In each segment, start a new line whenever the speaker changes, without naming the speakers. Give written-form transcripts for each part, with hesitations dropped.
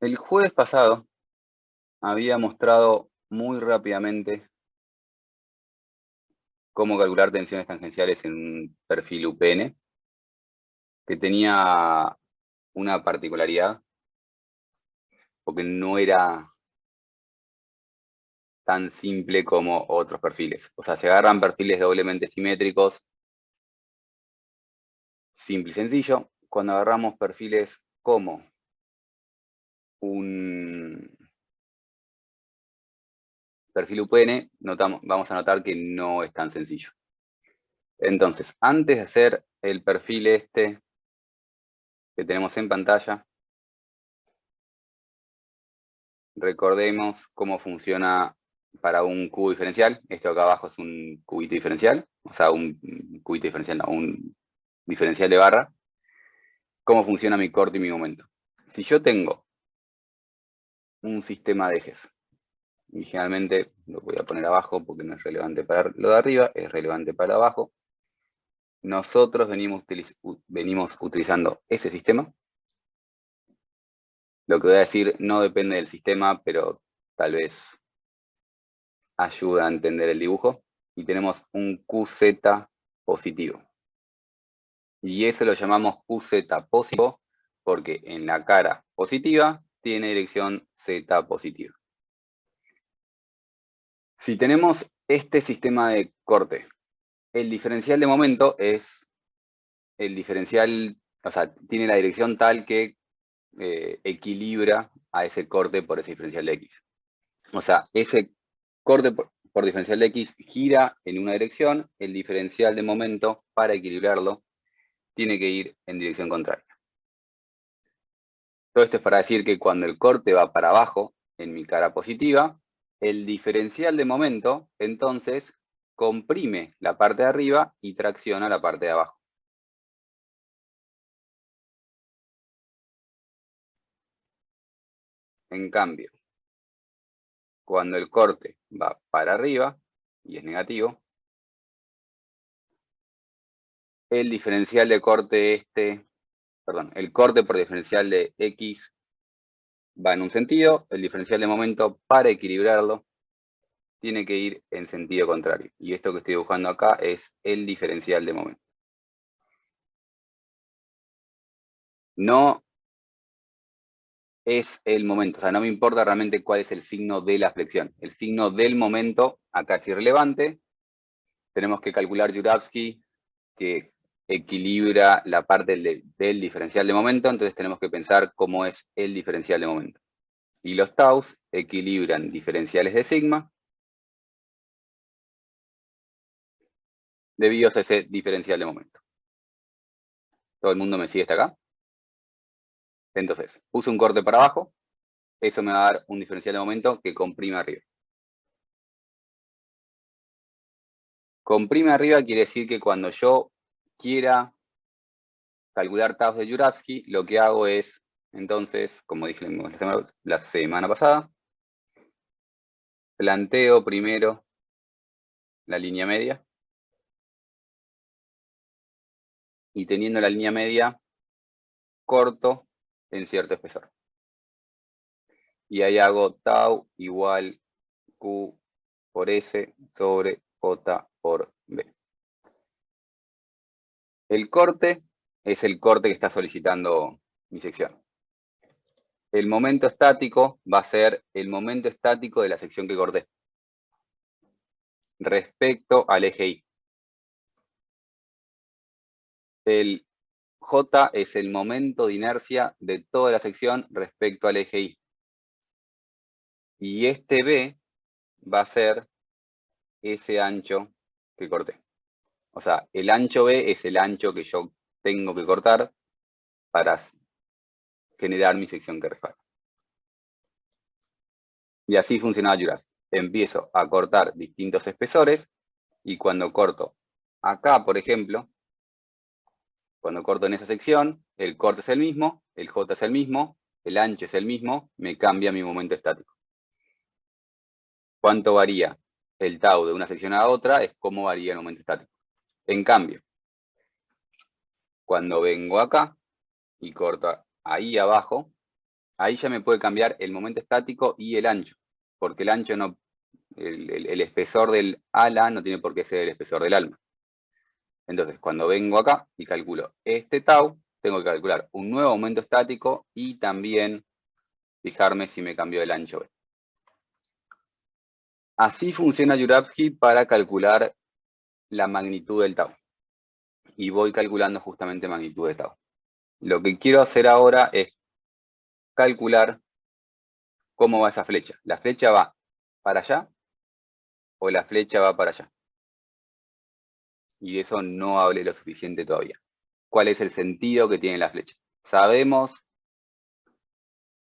El jueves pasado había mostrado muy rápidamente cómo calcular tensiones tangenciales en un perfil UPN, que tenía una particularidad, porque no era tan simple como otros perfiles. O sea, se agarran perfiles doblemente simétricos, simple y sencillo. Cuando agarramos perfiles como un perfil UPN, vamos a notar que no es tan sencillo. Entonces, antes de hacer el perfil este que tenemos en pantalla, recordemos cómo funciona para un cubo diferencial. Esto acá abajo es un cubito diferencial, o sea, un cubito diferencial, no, un diferencial de barra. Cómo funciona mi corte y mi momento. Si yo tengo un sistema de ejes, y generalmente lo voy a poner abajo porque no es relevante para lo de arriba, es relevante para abajo. Nosotros venimos utilizando ese sistema. Lo que voy a decir no depende del sistema, pero tal vez ayuda a entender el dibujo. Y tenemos un QZ positivo. Y eso lo llamamos QZ positivo porque en la cara positiva tiene dirección Z positiva. Si tenemos este sistema de corte, el diferencial de momento es el diferencial, o sea, tiene la dirección tal que equilibra a ese corte por ese diferencial de X. O sea, ese corte por diferencial de X gira en una dirección, el diferencial de momento, para equilibrarlo, tiene que ir en dirección contraria. Todo esto es para decir que cuando el corte va para abajo, en mi cara positiva, el diferencial de momento, entonces, comprime la parte de arriba y tracciona la parte de abajo. En cambio, cuando el corte va para arriba, y es negativo, el diferencial de corte el corte por diferencial de X va en un sentido, el diferencial de momento, para equilibrarlo, tiene que ir en sentido contrario. Y esto que estoy dibujando acá es el diferencial de momento. No es el momento, o sea, no me importa realmente cuál es el signo de la flexión. El signo del momento acá es irrelevante. Tenemos que calcular Juravsky, que equilibra la parte del diferencial de momento, entonces tenemos que pensar cómo es el diferencial de momento. Y los taus equilibran diferenciales de sigma debido a ese diferencial de momento. ¿Todo el mundo me sigue hasta acá? Entonces, puse un corte para abajo, eso me va a dar un diferencial de momento que comprime arriba. Comprime arriba quiere decir que cuando yo quiera calcular taus de Juravsky, lo que hago es, entonces, como dije la semana pasada, planteo primero la línea media, y teniendo la línea media, corto en cierto espesor. Y ahí hago tau igual Q por S sobre J por B. El corte es el corte que está solicitando mi sección. El momento estático va a ser el momento estático de la sección que corté respecto al eje Y. El J es el momento de inercia de toda la sección respecto al eje Y. Y este B va a ser ese ancho que corté. O sea, el ancho B es el ancho que yo tengo que cortar para generar mi sección que respalda. Y así funcionaba Juravsky. Empiezo a cortar distintos espesores y cuando corto acá, por ejemplo, cuando corto en esa sección, el corte es el mismo, el J es el mismo, el ancho es el mismo, me cambia mi momento estático. ¿Cuánto varía el tau de una sección a otra? Es cómo varía el momento estático. En cambio, cuando vengo acá y corto ahí abajo, ahí ya me puede cambiar el momento estático y el ancho, porque el ancho no, el espesor del ala no tiene por qué ser el espesor del alma. Entonces, cuando vengo acá y calculo este tau, tengo que calcular un nuevo momento estático y también fijarme si me cambió el ancho B. Así funciona Joúravsky para calcular la magnitud del tau. Y voy calculando justamente magnitud de tau. Lo que quiero hacer ahora es calcular cómo va esa flecha. ¿La flecha va para allá o la flecha va para allá? Y de eso no hablé lo suficiente todavía. ¿Cuál es el sentido que tiene la flecha? Sabemos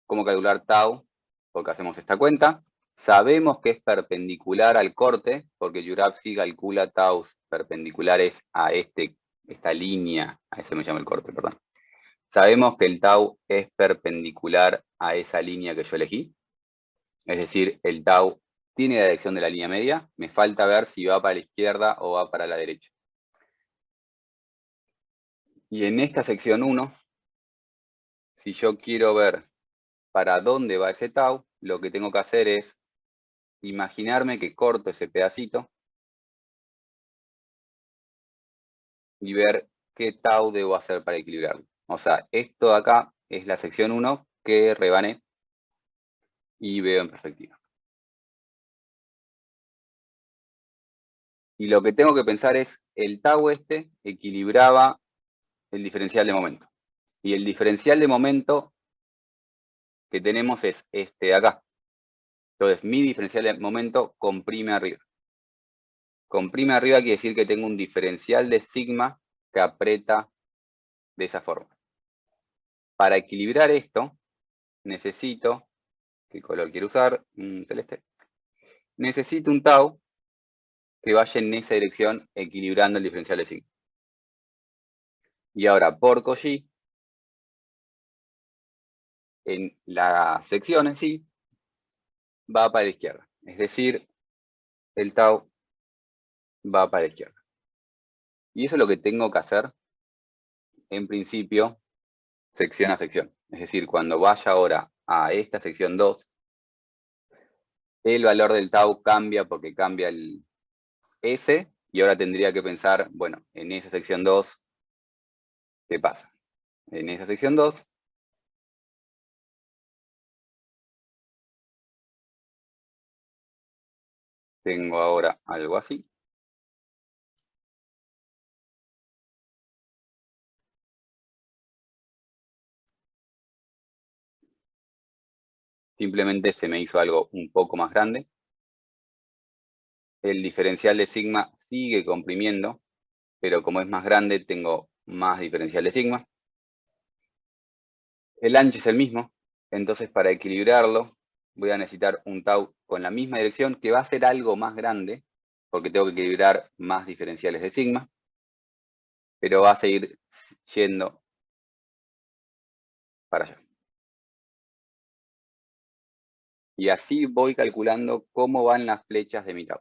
cómo calcular tau porque hacemos esta cuenta. Sabemos que es perpendicular al corte, porque Joúravsky calcula taus perpendiculares a esta línea, a ese me llama el corte, perdón. Sabemos que el tau es perpendicular a esa línea que yo elegí, es decir, el tau tiene la dirección de la línea media, me falta ver si va para la izquierda o va para la derecha. Y en esta sección 1, si yo quiero ver para dónde va ese tau, lo que tengo que hacer es imaginarme que corto ese pedacito y ver qué tau debo hacer para equilibrarlo. O sea, esto de acá es la sección 1 que rebané y veo en perspectiva. Y lo que tengo que pensar es, el tau este equilibraba el diferencial de momento. Y el diferencial de momento que tenemos es este de acá. Entonces, mi diferencial de momento comprime arriba. Comprime arriba quiere decir que tengo un diferencial de sigma que aprieta de esa forma. Para equilibrar esto, necesito, ¿qué color quiero usar? Celeste. Necesito un tau que vaya en esa dirección equilibrando el diferencial de sigma. Y ahora, por Cauchy, en la sección en sí, va para la izquierda. Es decir, el tau va para la izquierda. Y eso es lo que tengo que hacer, en principio, sección a sección. Es decir, cuando vaya ahora a esta sección 2, el valor del tau cambia porque cambia el S, y ahora tendría que pensar, bueno, en esa sección 2, ¿qué pasa? En esa sección 2, tengo ahora algo así. Simplemente se me hizo algo un poco más grande. El diferencial de sigma sigue comprimiendo, pero como es más grande, tengo más diferencial de sigma. El ancho es el mismo, entonces para equilibrarlo voy a necesitar un tau con la misma dirección, que va a ser algo más grande, porque tengo que equilibrar más diferenciales de sigma, pero va a seguir yendo para allá. Y así voy calculando cómo van las flechas de mi tau.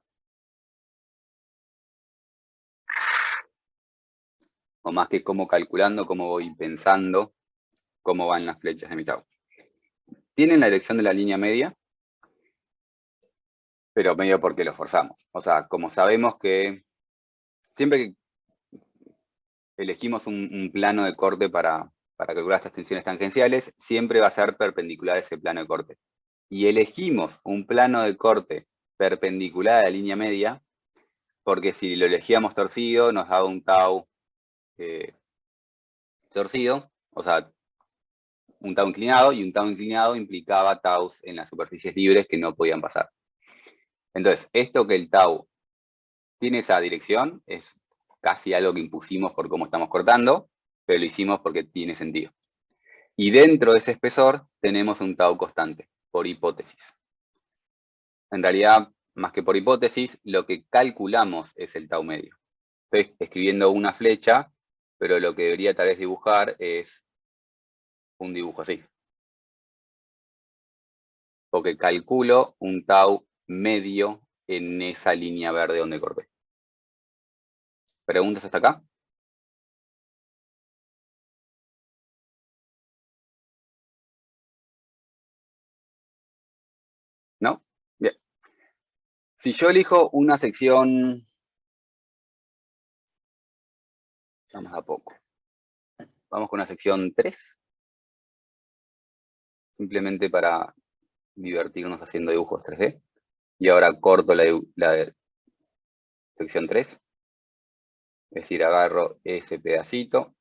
O más que cómo calculando, cómo voy pensando cómo van las flechas de mi tau. Tienen la dirección de la línea media, pero medio porque lo forzamos. O sea, como sabemos que siempre que elegimos un plano de corte para calcular estas tensiones tangenciales, siempre va a ser perpendicular a ese plano de corte. Y elegimos un plano de corte perpendicular a la línea media, porque si lo elegíamos torcido, nos daba un tau torcido, o sea, un tau inclinado, y un tau inclinado implicaba taus en las superficies libres que no podían pasar. Entonces, esto que el tau tiene esa dirección es casi algo que impusimos por cómo estamos cortando, pero lo hicimos porque tiene sentido. Y dentro de ese espesor tenemos un tau constante, por hipótesis. En realidad, más que por hipótesis, lo que calculamos es el tau medio. Estoy escribiendo una flecha, pero lo que debería tal vez dibujar es un dibujo así. Porque calculo un tau medio en esa línea verde donde corté. ¿Preguntas hasta acá? Si yo elijo una sección, vamos a poco. Vamos con una sección 3, simplemente para divertirnos haciendo dibujos 3D. Y ahora corto la sección 3, es decir, agarro ese pedacito,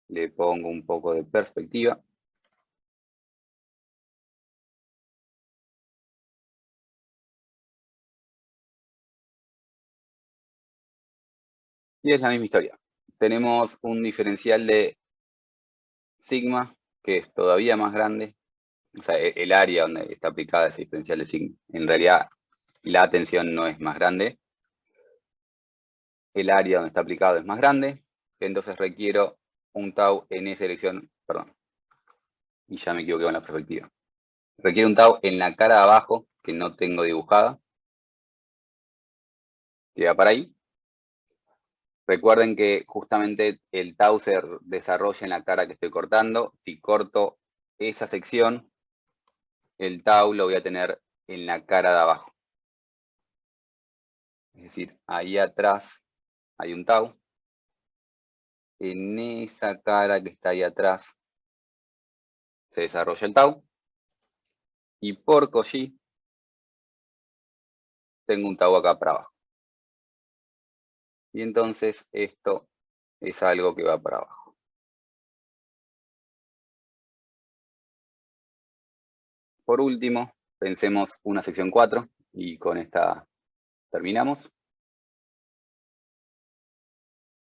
le pongo un poco de perspectiva. Y es la misma historia. Tenemos un diferencial de sigma, que es todavía más grande. O sea, el área donde está aplicada ese diferencial de sigma. En realidad, la tensión no es más grande. El área donde está aplicado es más grande. Entonces requiero un tau en esa dirección. Perdón. Y ya me equivoqué con la perspectiva. Requiere un tau en la cara de abajo, que no tengo dibujada. Queda para ahí. Recuerden que justamente el tau se desarrolla en la cara que estoy cortando. Si corto esa sección, el tau lo voy a tener en la cara de abajo. Es decir, ahí atrás hay un tau. En esa cara que está ahí atrás se desarrolla el tau. Y por Cauchy tengo un tau acá para abajo. Y entonces esto es algo que va para abajo. Por último, pensemos una sección 4 y con esta terminamos.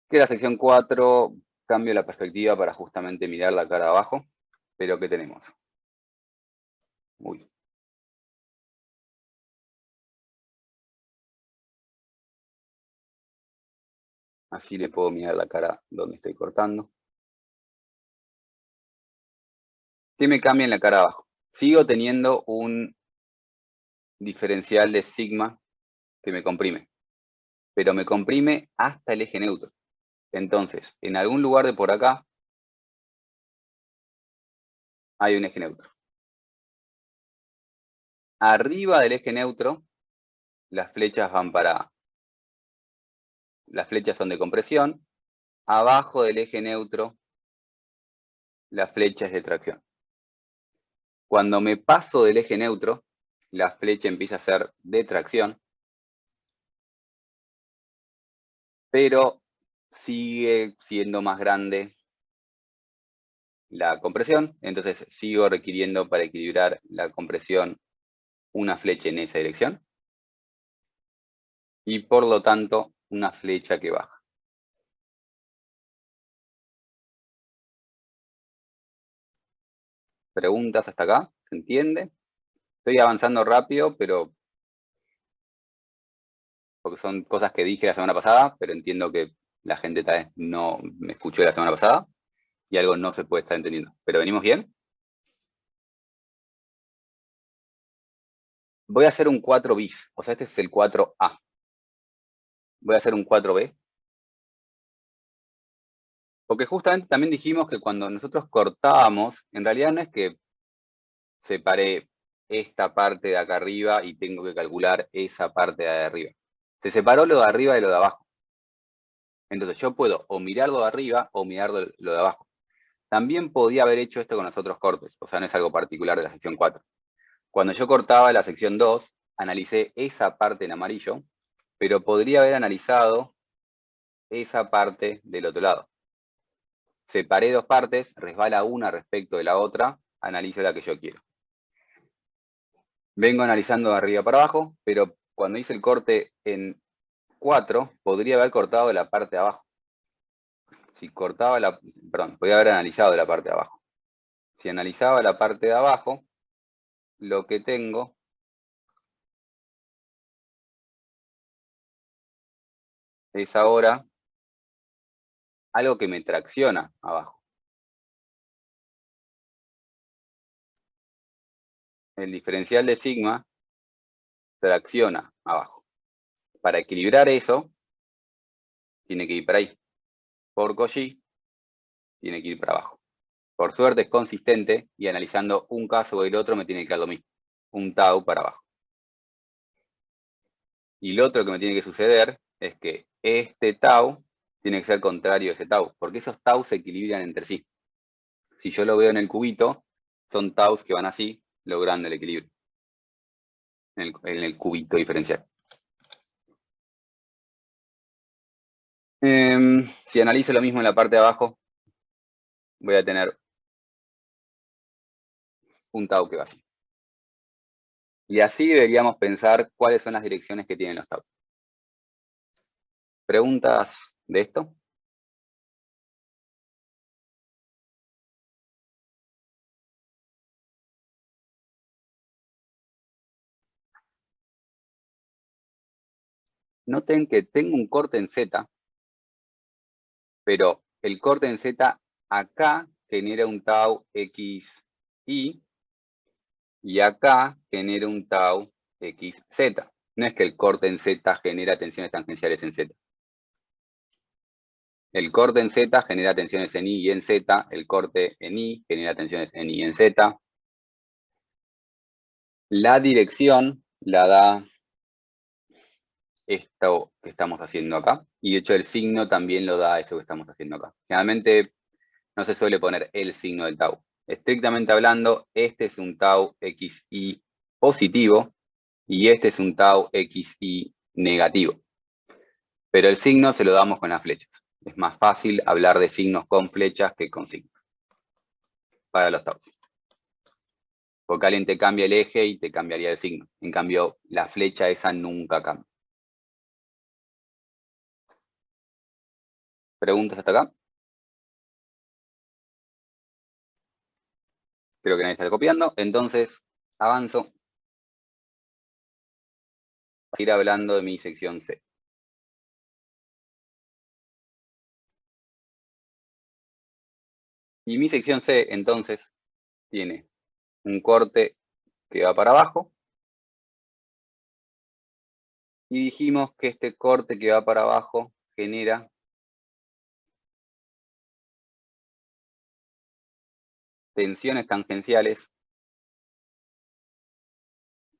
Que la sección 4 cambio la perspectiva para justamente mirar la cara de abajo. Pero ¿qué tenemos? Uy. Así le puedo mirar la cara donde estoy cortando. ¿Qué me cambia en la cara de abajo? Sigo teniendo un diferencial de sigma que me comprime. Pero me comprime hasta el eje neutro. Entonces, en algún lugar de por acá hay un eje neutro. Arriba del eje neutro, las flechas van para... Las flechas son de compresión. Abajo del eje neutro, la flecha es de tracción. Cuando me paso del eje neutro, la flecha empieza a ser de tracción, pero sigue siendo más grande la compresión, entonces sigo requiriendo para equilibrar la compresión una flecha en esa dirección, y por lo tanto una flecha que baja. ¿Preguntas hasta acá? ¿Se entiende? Estoy avanzando rápido, pero porque son cosas que dije la semana pasada, pero entiendo que la gente tal vez no me escuchó la semana pasada y algo no se puede estar entendiendo. ¿Pero venimos bien? Voy a hacer un 4 bis, o sea, este es el 4A. Voy a hacer un 4B. Porque justamente también dijimos que cuando nosotros cortábamos, en realidad no es que separé esta parte de acá arriba y tengo que calcular esa parte de arriba. Se separó lo de arriba de lo de abajo. Entonces yo puedo o mirar lo de arriba o mirar lo de abajo. También podía haber hecho esto con los otros cortes, o sea, no es algo particular de la sección 4. Cuando yo cortaba la sección 2, analicé esa parte en amarillo, pero podría haber analizado esa parte del otro lado. Separé dos partes, resbala una respecto de la otra, analizo la que yo quiero. Vengo analizando de arriba para abajo, pero cuando hice el corte en 4, podría haber cortado la parte de abajo. Si cortaba podría haber analizado la parte de abajo. Si analizaba la parte de abajo, lo que tengo es ahora algo que me tracciona abajo. El diferencial de sigma tracciona abajo. Para equilibrar eso, tiene que ir para ahí. Por Cauchy, tiene que ir para abajo. Por suerte es consistente y analizando un caso o el otro me tiene que dar lo mismo. Un tau para abajo. Y lo otro que me tiene que suceder es que este tau tiene que ser contrario a ese tau, porque esos tau se equilibran entre sí. Si yo lo veo en el cubito, son taus que van así, logrando el equilibrio en el cubito diferencial. Si analizo lo mismo en la parte de abajo, voy a tener un tau que va así. Y así deberíamos pensar cuáles son las direcciones que tienen los tau. ¿Preguntas de esto? Noten que tengo un corte en Z, pero el corte en Z acá genera un tau XY y acá genera un tau XZ. No es que el corte en Z genera tensiones tangenciales en Z. El corte en Z genera tensiones en Y y en Z. El corte en Y genera tensiones en Y y en Z. La dirección la da esto que estamos haciendo acá. Y de hecho el signo también lo da eso que estamos haciendo acá. Generalmente no se suele poner el signo del tau. Estrictamente hablando, este es un tau XY positivo y este es un tau XY negativo. Pero el signo se lo damos con las flechas. Es más fácil hablar de signos con flechas que con signos para los taus. Porque alguien te cambia el eje y te cambiaría el signo. En cambio, la flecha esa nunca cambia. ¿Preguntas hasta acá? Creo que nadie está copiando. Entonces, avanzo a ir hablando de mi sección C. Y mi sección C, entonces, tiene un corte que va para abajo. Y dijimos que este corte que va para abajo genera tensiones tangenciales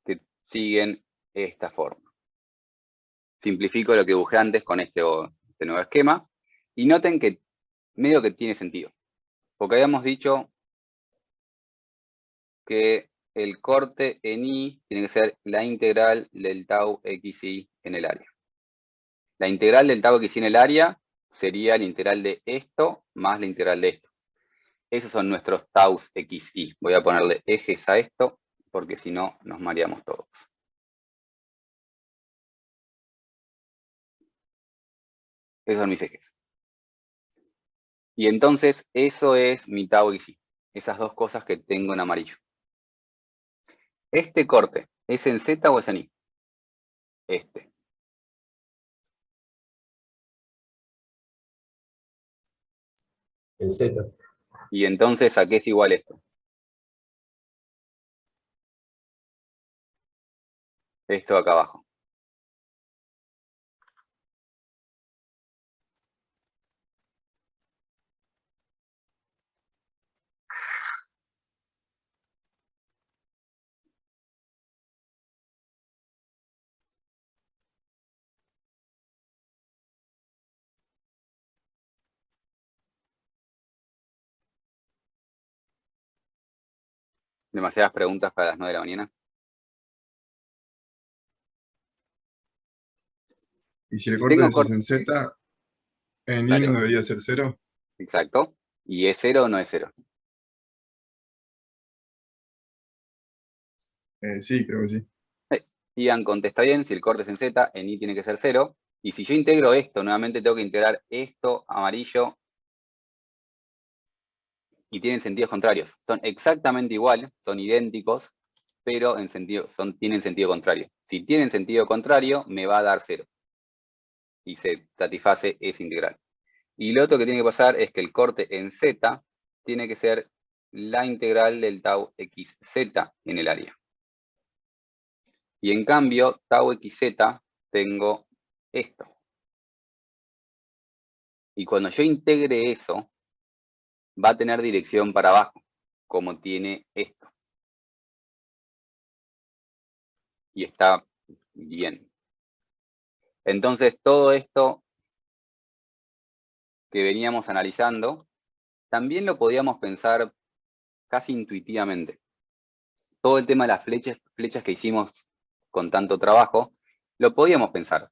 que siguen esta forma. Simplifico lo que dibujé antes con este nuevo esquema. Y noten que medio que tiene sentido. Porque habíamos dicho que el corte en Y tiene que ser la integral del tau XY en el área. La integral del tau XY en el área sería la integral de esto más la integral de esto. Esos son nuestros taus XY. Voy a ponerle ejes a esto, porque si no nos mareamos todos. Esos son mis ejes. Y entonces eso es mi tau XY. Esas dos cosas que tengo en amarillo. ¿Este corte es en Z o es en Y? Este.
En Z.
Y entonces, ¿a qué es igual esto? Esto acá abajo. Demasiadas preguntas para las 9 de la mañana.
Y si el
Si
corte
tengo
es
corte,
en Z, en Y
dale.
no debería ser 0.
Exacto. ¿Y es 0 o no es 0?
Sí, creo que sí.
Ian contesta bien, si el corte es en Z, en Y tiene que ser 0. Y si yo integro esto, nuevamente tengo que integrar esto amarillo. Y tienen sentidos contrarios. Son exactamente igual, son idénticos, pero tienen sentido contrario. Si tienen sentido contrario, me va a dar 0. Y se satisface esa integral. Y lo otro que tiene que pasar es que el corte en Z tiene que ser la integral del tau XZ en el área. Y en cambio, tau XZ tengo esto. Y cuando yo integre eso, va a tener dirección para abajo, como tiene esto. Y está bien. Entonces, todo esto que veníamos analizando, también lo podíamos pensar casi intuitivamente. Todo el tema de las flechas que hicimos con tanto trabajo, lo podíamos pensar.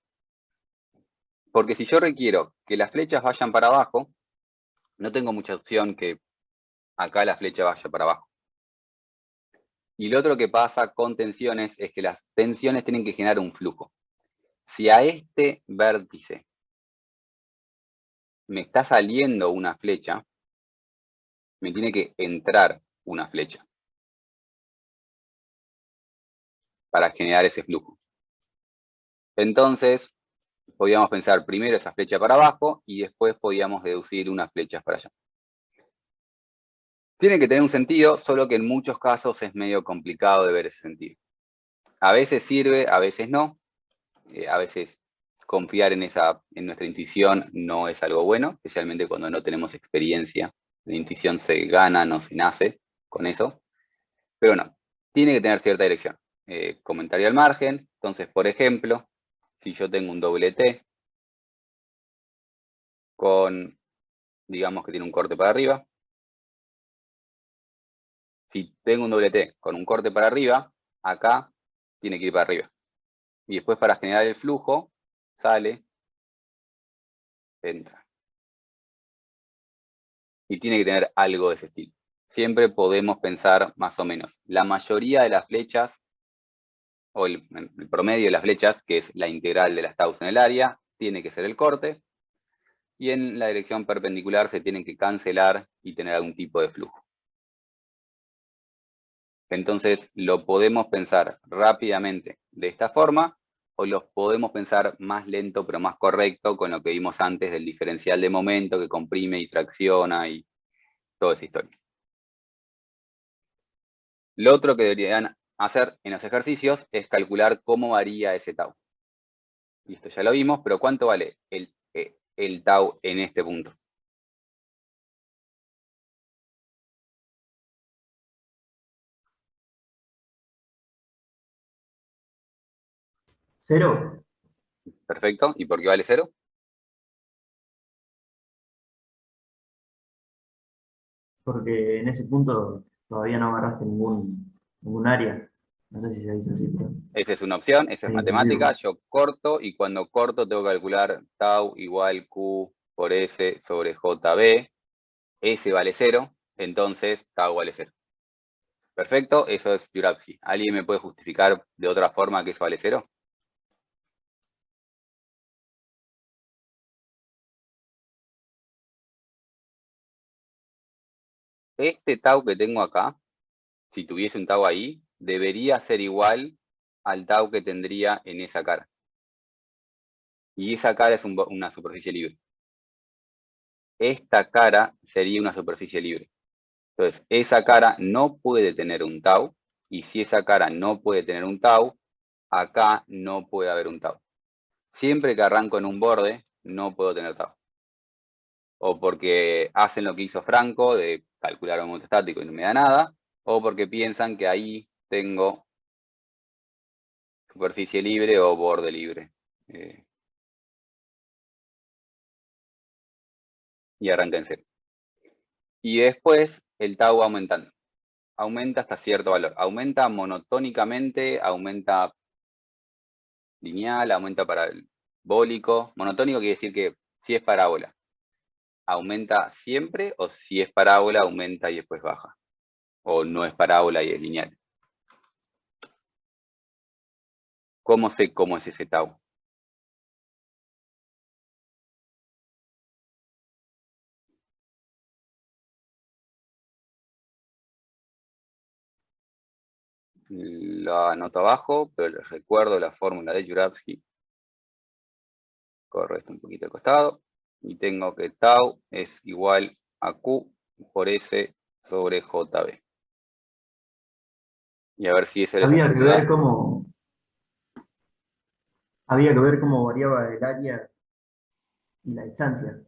Porque si yo requiero que las flechas vayan para abajo, no tengo mucha opción que acá la flecha vaya para abajo. Y lo otro que pasa con tensiones es que las tensiones tienen que generar un flujo. Si a este vértice me está saliendo una flecha, me tiene que entrar una flecha para generar ese flujo. Entonces, podíamos pensar primero esa flecha para abajo y después podíamos deducir unas flechas para allá. Tiene que tener un sentido, solo que en muchos casos es medio complicado de ver ese sentido. A veces sirve, a veces no. A veces confiar en nuestra intuición no es algo bueno, especialmente cuando no tenemos experiencia. La intuición se gana, no se nace con eso. Pero no, tiene que tener cierta dirección. Comentario al margen. Entonces, por ejemplo, si yo tengo un doble T con, digamos que tiene un corte para arriba. Si tengo un doble T con un corte para arriba, acá tiene que ir para arriba. Y después para generar el flujo, sale, entra. Y tiene que tener algo de ese estilo. Siempre podemos pensar más o menos. La mayoría de las flechas, o el promedio de las flechas, que es la integral de las taus en el área, tiene que ser el corte. Y en la dirección perpendicular se tienen que cancelar y tener algún tipo de flujo. Entonces, lo podemos pensar rápidamente de esta forma, o lo podemos pensar más lento pero más correcto con lo que vimos antes del diferencial de momento que comprime y tracciona y toda esa historia. Lo otro que deberían hacer en los ejercicios es calcular cómo varía ese tau. Y esto ya lo vimos, pero ¿cuánto vale el tau en este punto?
¿Cero?
Perfecto. ¿Y por qué vale 0?
Porque en ese punto todavía no agarraste ningún área. No sé si se dice así, pero
Esa es una opción, esa es matemática. Yo corto y cuando corto tengo que calcular tau igual Q por S sobre JB. S vale 0, entonces tau vale 0. Perfecto, eso es Dirac-J. ¿Alguien me puede justificar de otra forma que eso vale 0? Este tau que tengo acá, si tuviese un tau ahí, debería ser igual al tau que tendría en esa cara. Y esa cara es una superficie libre. Esta cara sería una superficie libre. Entonces, esa cara no puede tener un tau, y si esa cara no puede tener un tau, acá no puede haber un tau. Siempre que arranco en un borde, no puedo tener tau. O porque hacen lo que hizo Franco, de calcular un momento estático y no me da nada, o porque piensan que ahí tengo superficie libre o borde libre. Y arranca en 0. Y después el tau va aumentando. Aumenta hasta cierto valor. Aumenta monotónicamente, aumenta lineal, aumenta parabólico. Monotónico quiere decir que si es parábola, aumenta siempre, o si es parábola, aumenta y después baja. O no es parábola y es lineal. ¿Cómo sé cómo es ese tau? Lo anoto abajo, pero les recuerdo la fórmula de Dirac-J. Corro esto un poquito al costado. Y tengo que tau es igual a Q por S sobre JB. Y a ver si ese les
había que
ayuda.
ver cómo variaba el área y la distancia.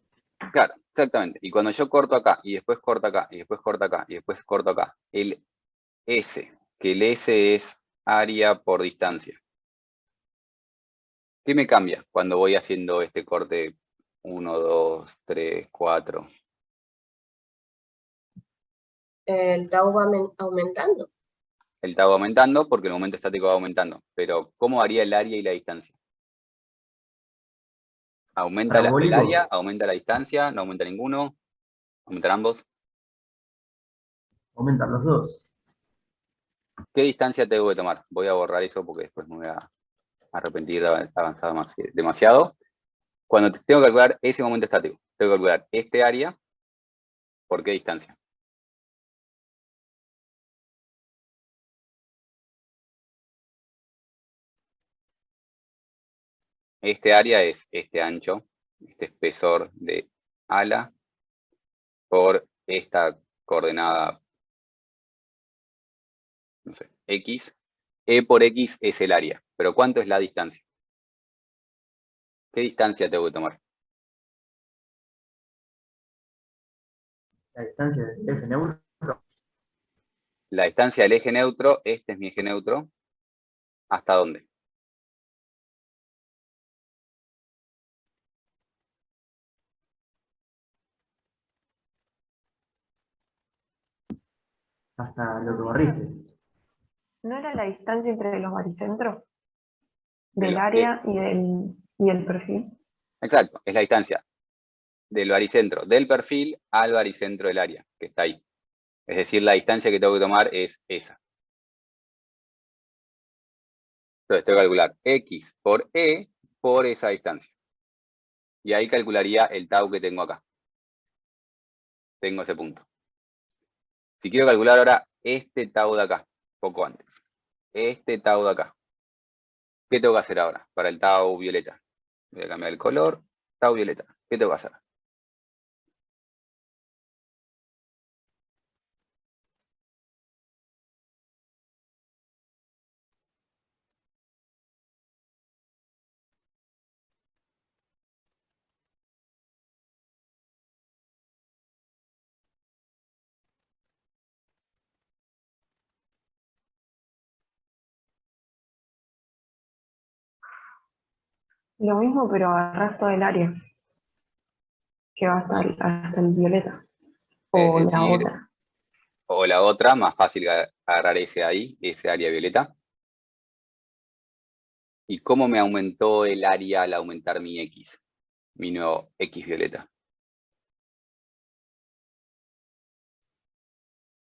Claro, exactamente. Y cuando yo corto acá, y después corto acá, y después corto acá, y después corto acá, el S, que el S es área por distancia. ¿Qué me cambia cuando voy haciendo este corte 1, 2, 3, 4?
El tau va aumentando.
El tau va aumentando porque el momento estático va aumentando. Pero, ¿cómo varía el área y la distancia? ¿Aumenta el
Parabólico.
área? ¿Aumenta la distancia? ¿No aumenta ninguno? ¿Aumentan ambos?
Aumentan los dos.
¿Qué distancia tengo que tomar? Voy a borrar eso porque después me voy a arrepentir de haber avanzado demasiado. Cuando tengo que calcular ese momento estático, tengo que calcular este área, ¿por qué distancia? Este área es este ancho, este espesor de ala, por esta coordenada, no sé, X. E por X es el área, pero ¿cuánto es la distancia? ¿Qué distancia tengo que tomar?
La distancia del eje neutro.
La distancia del eje neutro, este es mi eje neutro, ¿hasta dónde?
Hasta lo que barriste.
¿No era la distancia entre los baricentros?
De
Del
los
área y el perfil.
Exacto, es la distancia del baricentro del perfil al baricentro del área, que está ahí. Es decir, la distancia que tengo que tomar es esa. Entonces tengo que calcular X por E por esa distancia. Y ahí calcularía el tau que tengo acá. Tengo ese punto. Si quiero calcular ahora este tau de acá, poco antes. Este tau de acá. ¿Qué tengo que hacer ahora para el tau violeta? Voy a cambiar el color. Tau violeta. ¿Qué tengo que hacer?
Lo mismo, pero agarrás todo el área. Que va hasta el violeta. O
Es
la
decir,
otra.
o la otra, más fácil agarrar ese ahí, ese área violeta. ¿Y cómo me aumentó el área al aumentar mi X? Mi nuevo X violeta.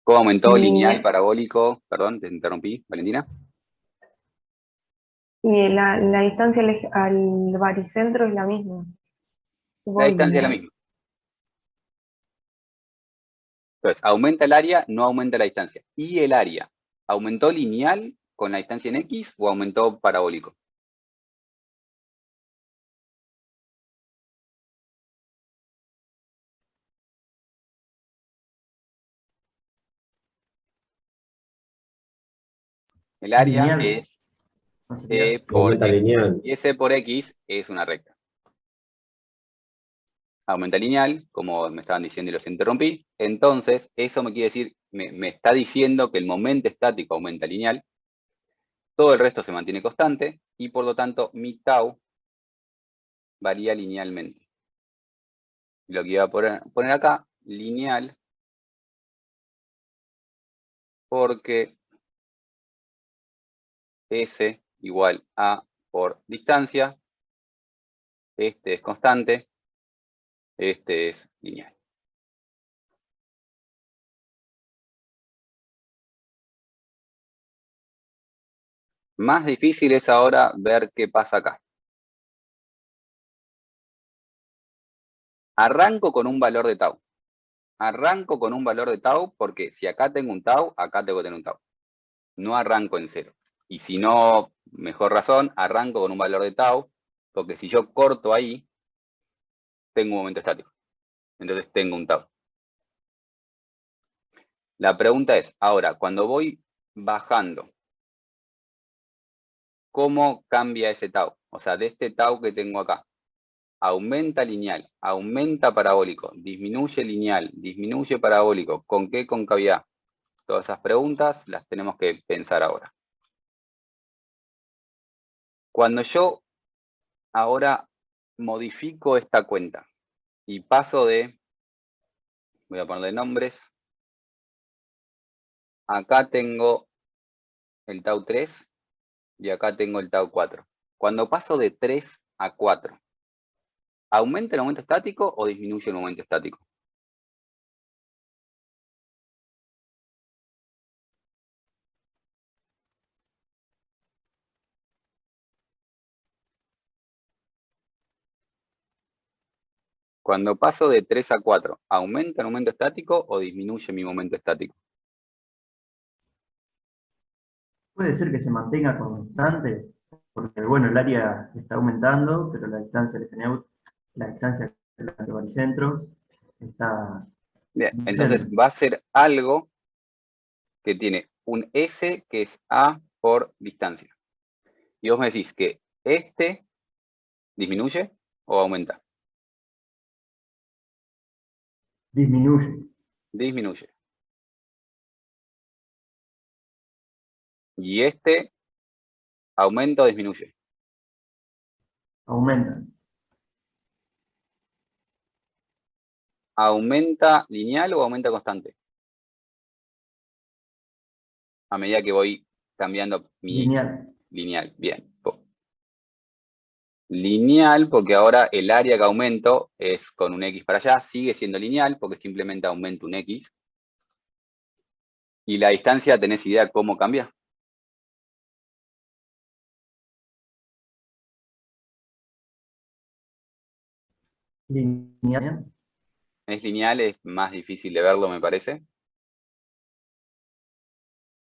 ¿Cómo aumentó lineal, parabólico? Perdón, te interrumpí, Valentina.
Y la distancia al baricentro es la misma.
La distancia es la misma. Entonces, aumenta el área, no aumenta la distancia. ¿Y el área? ¿Aumentó lineal con la distancia en X o aumentó parabólico? El área
Lineal.
es
No sería.
E por
Aumenta
X.
lineal.
Y ese por X es una recta. Aumenta lineal, como me estaban diciendo y los interrumpí. Entonces, eso me quiere decir, me está diciendo que el momento estático aumenta lineal. Todo el resto se mantiene constante y por lo tanto mi tau varía linealmente. Lo que iba a poner acá, lineal, porque S igual a por distancia, este es constante, este es lineal. Más difícil es ahora ver qué pasa acá. Arranco con un valor de tau. Arranco con un valor de tau porque si acá tengo un tau, acá tengo que tener un tau. No arranco en cero. Y si no, mejor razón, arranco con un valor de tau, porque si yo corto ahí, tengo un momento estático. Entonces tengo un tau. La pregunta es, ahora, cuando voy bajando, ¿cómo cambia ese tau? O sea, de este tau que tengo acá, aumenta lineal, aumenta parabólico, disminuye lineal, disminuye parabólico, ¿con qué concavidad? Todas esas preguntas las tenemos que pensar ahora. Cuando yo ahora modifico esta cuenta y paso de, voy a ponerle nombres, acá tengo el tau 3 y acá tengo el tau 4. Cuando paso de 3 a 4, ¿aumenta el momento estático o disminuye el momento estático? Cuando paso de 3 a 4, ¿aumenta el momento estático o disminuye mi momento estático?
Puede ser que se mantenga constante, porque bueno, el área está aumentando, pero la distancia de los baricentros está
Bien, entonces
disminuyendo.
va a ser algo que tiene un S que es A por distancia. Y vos me decís que este disminuye o aumenta.
Disminuye.
Disminuye. Y este aumenta o disminuye.
Aumenta.
¿Aumenta lineal o aumenta constante? A medida que voy cambiando mi
Lineal.
lineal. Bien. Lineal porque ahora el área que aumento es con un X para allá. Sigue siendo lineal porque simplemente aumento un X. Y la distancia, ¿tenés idea cómo cambia?
Lineal.
Es lineal, es más difícil de verlo, me parece.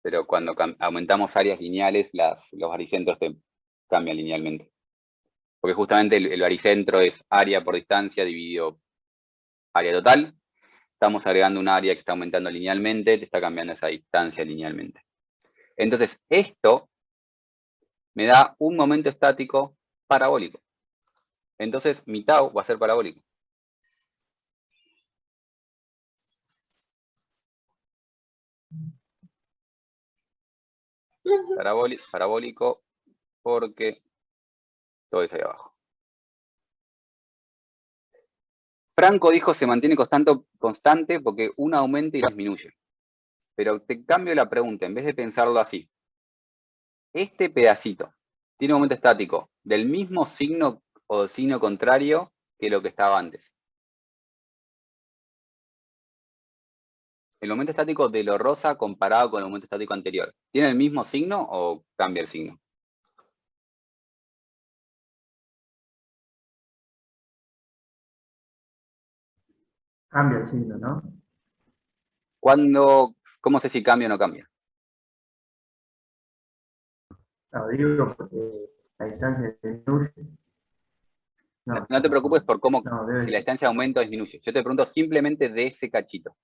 Pero cuando aumentamos áreas lineales, los baricentros te cambian linealmente. Porque justamente el baricentro es área por distancia dividido área total. Estamos agregando un área que está aumentando linealmente, te está cambiando esa distancia linealmente. Entonces, esto me da un momento estático parabólico. Entonces, mi tau va a ser parabólico. Parabólico porque todo es ahí abajo. Franco dijo se mantiene constante porque uno aumenta y disminuye. Pero te cambio la pregunta, en vez de pensarlo así. Este pedacito tiene un momento estático del mismo signo o signo contrario que lo que estaba antes. El momento estático de lo rosa comparado con el momento estático anterior, ¿tiene el mismo signo o cambia el signo?
Cambia el signo, ¿no?
¿Cómo sé si cambia o no cambia?
Claro, digo porque la distancia disminuye.
No te preocupes por
No, debe
si la
ser.
distancia aumenta o disminuye. Yo te pregunto simplemente de ese cachito.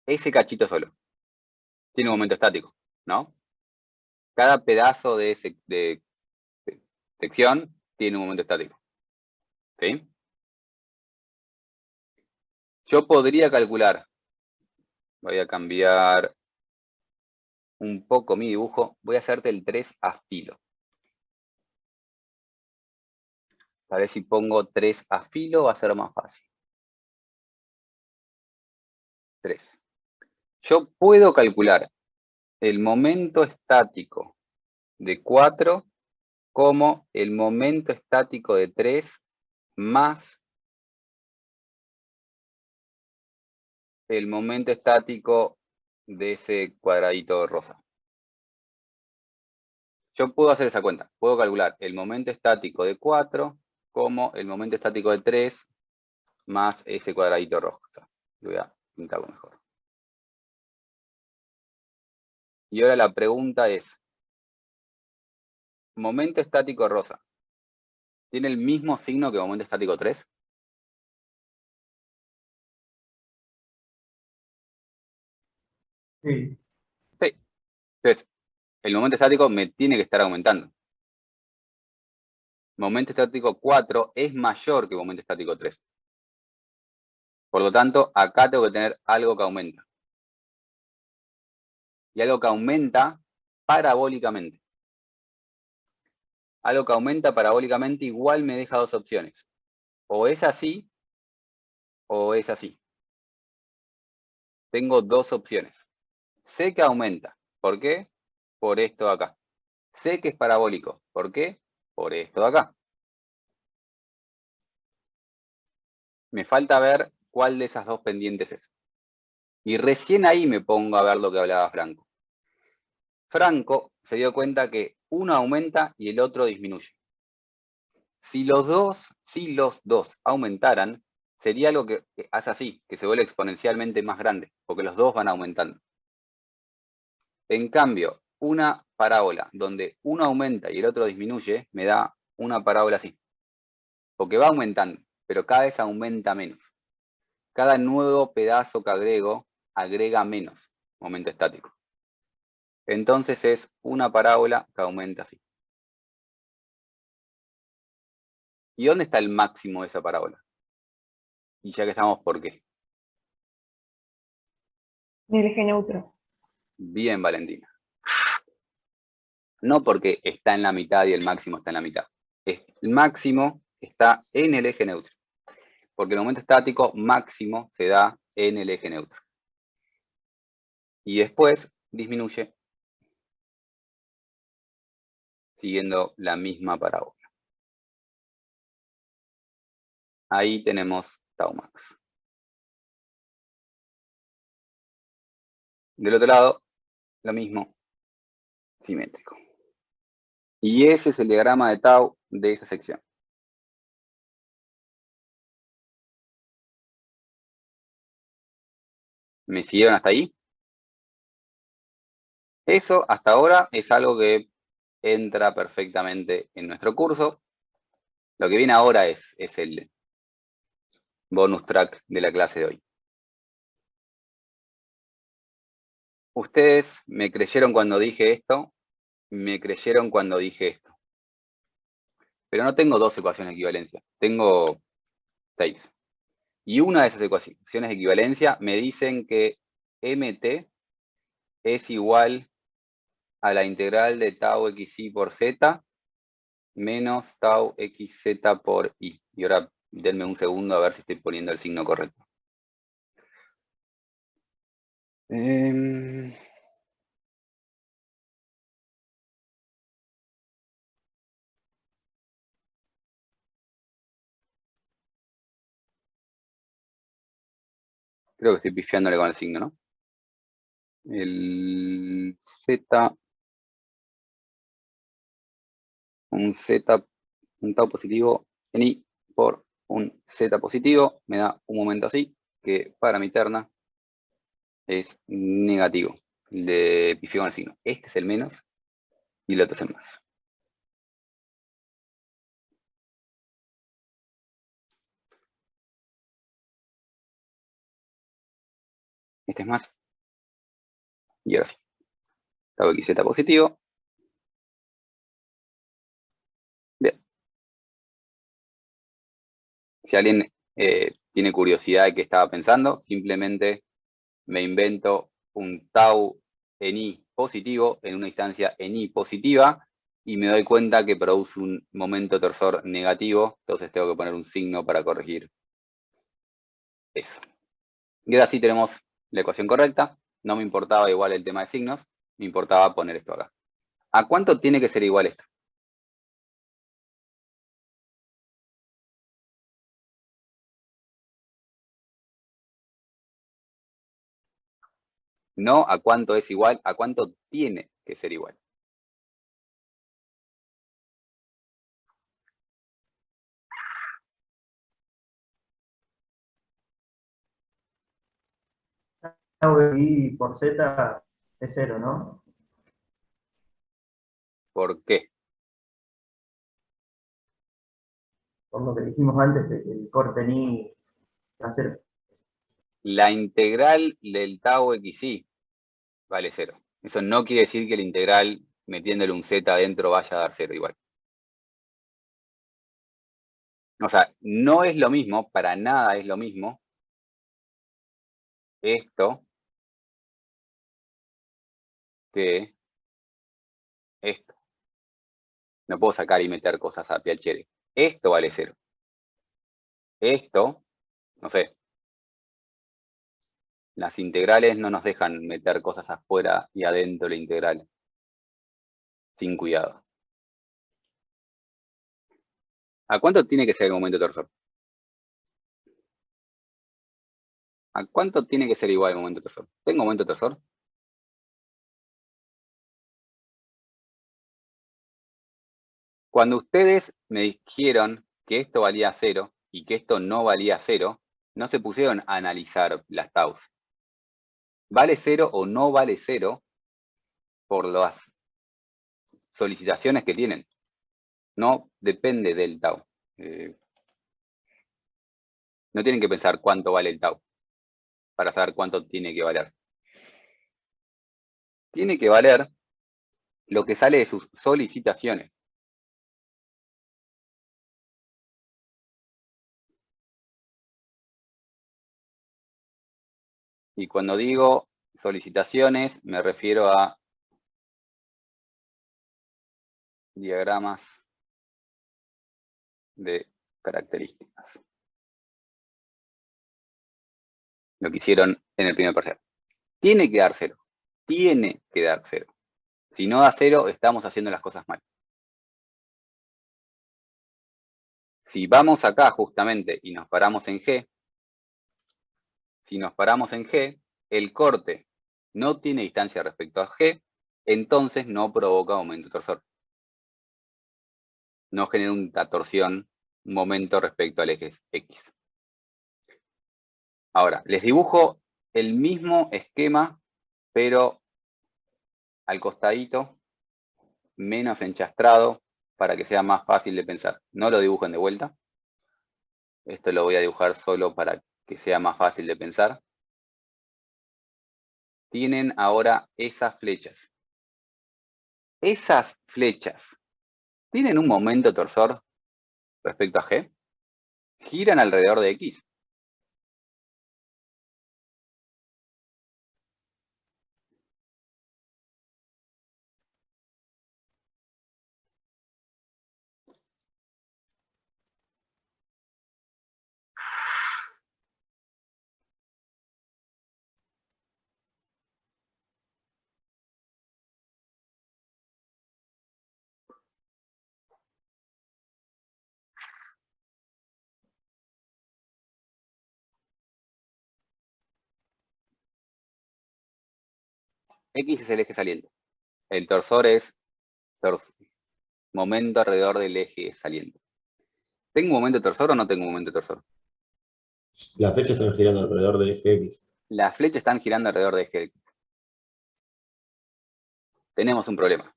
Ese cachito solo. Tiene un momento estático, ¿no? Cada pedazo de sección tiene un momento estático. ¿Sí? Yo podría calcular, voy a cambiar un poco mi dibujo, voy a hacerte el 3 a filo. A ver si pongo 3 a filo va a ser más fácil. 3. Yo puedo calcular el momento estático de 4 como el momento estático de 3 más el momento estático de ese cuadradito rosa. Yo puedo hacer esa cuenta. Puedo calcular el momento estático de 4 como el momento estático de 3 más ese cuadradito rosa. Lo voy a pintarlo mejor. Y ahora la pregunta es, momento estático rosa, ¿tiene el mismo signo que momento estático 3?
Sí.
Sí. Entonces, el momento estático me tiene que estar aumentando. Momento estático 4 es mayor que momento estático 3. Por lo tanto, acá tengo que tener algo que aumenta. Y algo que aumenta parabólicamente. algo que aumenta parabólicamente igual me deja dos opciones. O es así, o es así. Tengo dos opciones. Sé que aumenta. ¿Por qué? Por esto de acá. Sé que es parabólico. ¿Por qué? Por esto de acá. Me falta ver cuál de esas dos pendientes es. Y recién ahí me pongo a ver lo que hablaba Franco. Franco se dio cuenta que uno aumenta y el otro disminuye. Si los dos aumentaran, sería algo que hace así, que se vuelve exponencialmente más grande, porque los dos van aumentando. En cambio, una parábola donde uno aumenta y el otro disminuye, me da una parábola así. Porque va aumentando, pero cada vez aumenta menos. Cada nuevo pedazo que agrego, agrega menos momento estático. Entonces es una parábola que aumenta así. ¿Y dónde está el máximo de esa parábola? Y ya que estamos, ¿por qué?
En el eje neutro.
Bien, Valentina. No porque está en la mitad y el máximo está en la mitad. El máximo está en el eje neutro. Porque el momento estático máximo se da en el eje neutro. Y después disminuye siguiendo la misma parábola. Ahí tenemos tau max. Del otro lado, lo mismo, simétrico. Y ese es el diagrama de tau de esa sección. ¿Me siguieron hasta ahí? Eso hasta ahora es algo que entra perfectamente en nuestro curso. Lo que viene ahora es el bonus track de la clase de hoy. Ustedes me creyeron cuando dije esto, me creyeron cuando dije esto. Pero no tengo dos ecuaciones de equivalencia, tengo 6. Y una de esas ecuaciones de equivalencia me dicen que mt es igual a la integral de tau xy por z menos tau xz por y. Y ahora denme un segundo a ver si estoy poniendo el signo correcto. Creo que estoy pifiándole con el signo, ¿no? El z, un tau positivo en y por un z positivo, me da un momento así, que para mi terna es negativo. Le pifié con el signo. Este es el menos y el otro es el más. Este es más. Y ahora sí. Tau xz positivo. Bien. Si alguien tiene curiosidad de qué estaba pensando, simplemente me invento un tau en i positivo en una instancia en i positiva y me doy cuenta que produce un momento torsor negativo, entonces tengo que poner un signo para corregir eso. Y ahora sí tenemos la ecuación correcta, no me importaba igual el tema de signos, me importaba poner esto acá. ¿A cuánto tiene que ser igual esto? No a cuánto es igual, a cuánto tiene que ser igual.
Tau y por z es 0, ¿no?
¿Por qué?
Por lo que dijimos antes, de que el corte en i va a ser.
La integral del tau xy vale 0. Eso no quiere decir que la integral metiéndole un z adentro vaya a dar 0 igual. O sea, no es lo mismo, para nada es lo mismo esto que esto. No puedo sacar y meter cosas a piacere. Esto vale 0. Esto, no sé. Las integrales no nos dejan meter cosas afuera y adentro de la integral. Sin cuidado. ¿A cuánto tiene que ser el momento torsor? ¿A cuánto tiene que ser igual el momento torsor? ¿Tengo momento torsor? Cuando ustedes me dijeron que esto valía 0 y que esto no valía 0, no se pusieron a analizar las taus. ¿Vale 0 o no vale 0 por las solicitaciones que tienen? No depende del tau. No tienen que pensar cuánto vale el tau para saber cuánto tiene que valer. Tiene que valer lo que sale de sus solicitaciones. Y cuando digo solicitaciones, me refiero a diagramas de características. Lo que hicieron en el primer parcial. Tiene que dar 0. Tiene que dar 0. Si no da 0, estamos haciendo las cosas mal. Si vamos acá justamente y nos paramos en G, si nos paramos en G, el corte no tiene distancia respecto a G, entonces no provoca momento torsor. No genera una torsión, un momento respecto al eje X. Ahora, les dibujo el mismo esquema, pero al costadito, menos enchastrado, para que sea más fácil de pensar. No lo dibujen de vuelta. Esto lo voy a dibujar solo para que sea más fácil de pensar. Tienen ahora esas flechas. Esas flechas, ¿tienen un momento torsor respecto a G? Giran alrededor de X. X es el eje saliente. El torsor es momento alrededor del eje saliente. ¿Tengo un momento torsor o no tengo un momento torsor?
Las flechas están girando alrededor del eje X.
Las flechas están girando alrededor del eje X. Tenemos un problema,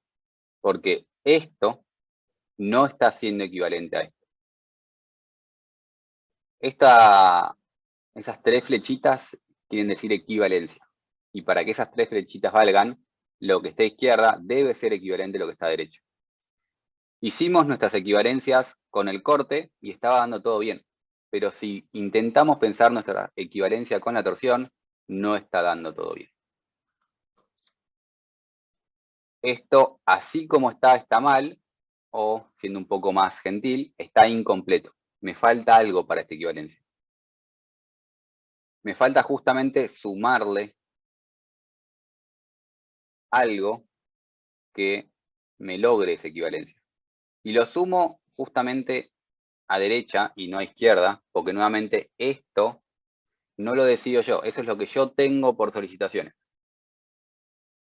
porque esto no está siendo equivalente a esto. Esas 3 flechitas quieren decir equivalencia. Y para que esas 3 flechitas valgan, lo que está a izquierda debe ser equivalente a lo que está a derecha. Hicimos nuestras equivalencias con el corte y estaba dando todo bien. Pero si intentamos pensar nuestra equivalencia con la torsión, no está dando todo bien. Esto, así como está mal, o siendo un poco más gentil, está incompleto. Me falta algo para esta equivalencia. Me falta justamente sumarle algo que me logre esa equivalencia. Y lo sumo justamente a derecha y no a izquierda, porque nuevamente esto no lo decido yo. Eso es lo que yo tengo por solicitaciones.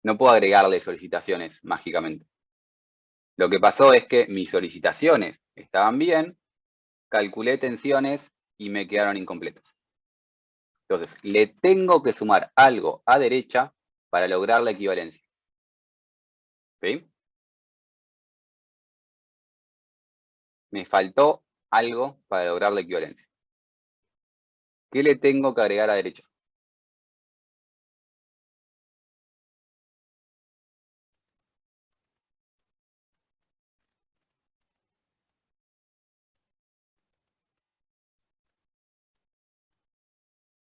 No puedo agregarle solicitaciones mágicamente. Lo que pasó es que mis solicitaciones estaban bien, calculé tensiones y me quedaron incompletas. Entonces, le tengo que sumar algo a derecha para lograr la equivalencia. ¿Sí? Me faltó algo para lograr la equivalencia. ¿Qué le tengo que agregar a derecha?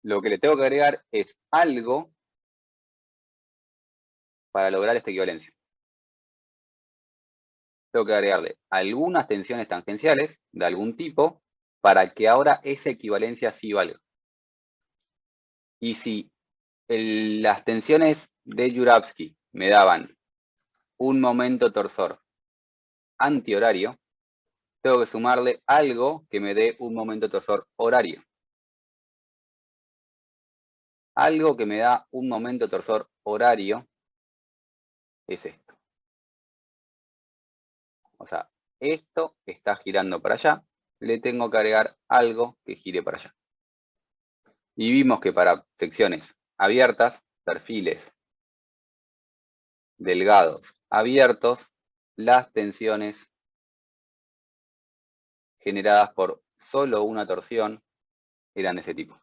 Lo que le tengo que agregar es algo para lograr esta equivalencia. tengo que agregarle algunas tensiones tangenciales de algún tipo para que ahora esa equivalencia sí valga. Y si las tensiones de Jourhavsky me daban un momento torsor antihorario, tengo que sumarle algo que me dé un momento torsor horario. Algo que me da un momento torsor horario es esto. O sea, esto está girando para allá, le tengo que agregar algo que gire para allá. Y vimos que para secciones abiertas, perfiles delgados abiertos, las tensiones generadas por solo una torsión eran de ese tipo.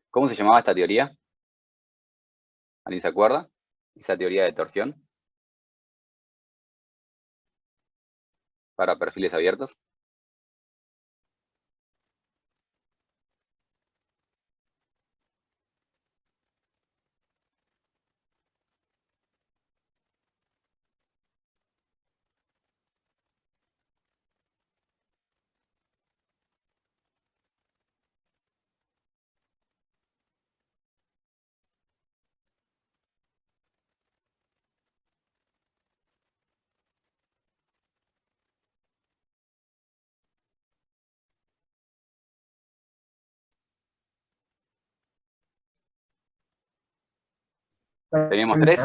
¿Cómo se llamaba esta teoría? ¿Alguien se acuerda? Esa teoría de torsión para perfiles abiertos. Teníamos tres.